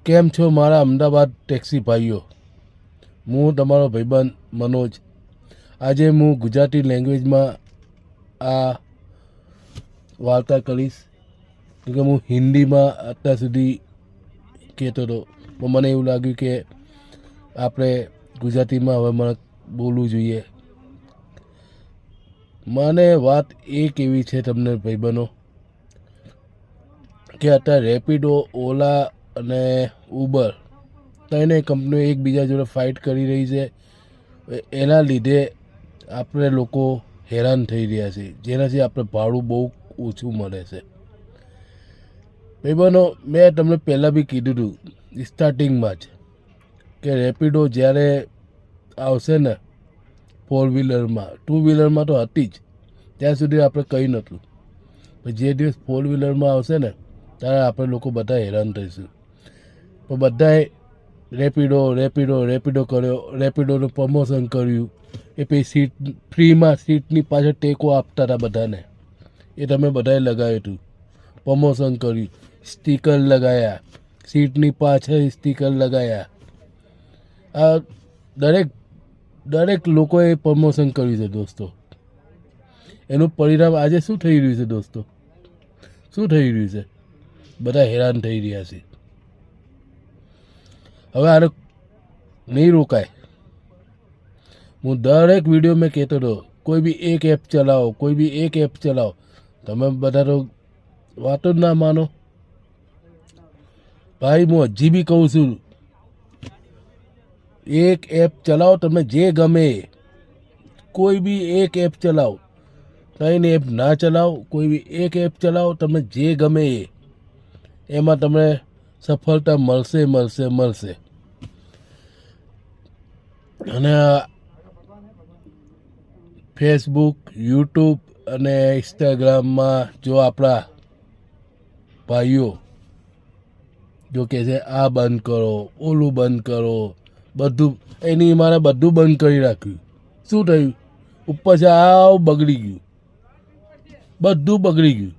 કેમ છો મારા અમદાવાદ ટેક્સી ભાઈઓ? હું તમારો ભાઈબંધ મનોજ. આજે હું ગુજરાતી લેંગ્વેજમાં આ વાર્તા કરીશ, કે હું હિન્દીમાં અત્યાર સુધી કહેતો હતો, પણ મને એવું લાગ્યું કે આપણે ગુજરાતીમાં હવે મને બોલવું જોઈએ. મને વાત એ કેવી છે તમને ભાઈબંધો, કે અત્યારે રેપિડો, ઓલા અને ઉબર ત્રણેય કંપનીઓ એકબીજા જોડે ફાઇટ કરી રહી છે. એના લીધે આપણે લોકો હેરાન થઈ રહ્યા છે, જેનાથી આપણે ભાડું બહુ ઓછું મળે છે. ભાઈબંધો, મેં તમને પહેલાં બી કીધું હતું સ્ટાર્ટિંગમાં જ, કે રેપિડો જ્યારે આવશે ને 4 વ્હીલરમાં, 2 વ્હીલરમાં તો હતી જ, ત્યાં સુધી આપણે કંઈ નહોતું. પણ જે દિવસ 4 વ્હીલરમાં આવશે ને ત્યારે આપણે લોકો બધા હેરાન થઈશું. પણ બધાએ રેપિડો રેપિડો રેપિડો કર્યો, રેપિડોનું પ્રમોશન કર્યું. એ પછી સીટ ફ્રીમાં સીટની પાછળ ટેકો આપતા હતા બધાને, એ તમે બધાએ લગાવ્યું હતું. પ્રમોશન કર્યું, સ્ટીકર લગાવ્યા, સીટની પાછળ સ્ટીકર લગાવ્યા. આ દરેક લોકોએ પ્રમોશન કર્યું છે દોસ્તો. એનું પરિણામ આજે શું થઈ રહ્યું છે દોસ્તો? શું થઈ રહ્યું છે? બધા હેરાન થઈ રહ્યા છે. હવે આને નહીં રોકાય. હું દરેક વિડીયો મેં કહેતો હતો, કોઈ બી એક એપ ચલાવો, કોઈ બી એક એપ ચલાવો. તમે બધા તો વાતો જ ના માનો. ભાઈ, હું હજી બી કહું છું, એક એપ ચલાવો, તમે જે ગમે, કોઈ બી એક એપ ચલાવો. ત્રણ એપ ના ચલાવો, કોઈ બી એક એપ ચલાવો, તમે જે ગમે એમાં તમને સફળતા મળશે મળશે મળશે. અને ફેસબુક, યુટ્યુબ અને ઇન્સ્ટાગ્રામમાં જો આપણા ભાઈઓ જો કહે છે આ બંધ કરો, ઓલું બંધ કરો, બધું એની મારે બધું બંધ કરી રાખ્યું. શું થયું? ઉપર છે આવ બગડી ગયું, બધું બગડી ગયું.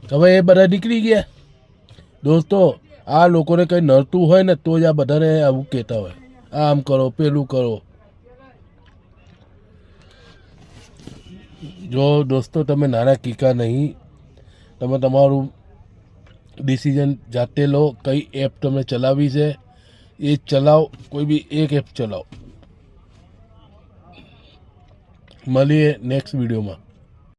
હવે એ બધા નીકળી ગયા. દોસ્તો, આ લોકોને કંઈ નડતું હોય ને તો જ આ બધાને આવું કહેતા હોય, આમ કરો, પેલું કરો. જો દોસ્તો, તમે નાના કીકા નહીં, તમે તમારું ડિસિઝન જાતે લો. કઈ એપ તમે ચલાવી છે એ ચલાવો, કોઈ બી એક એપ ચલાવો. મળીએ નેક્સ્ટ વિડીયોમાં.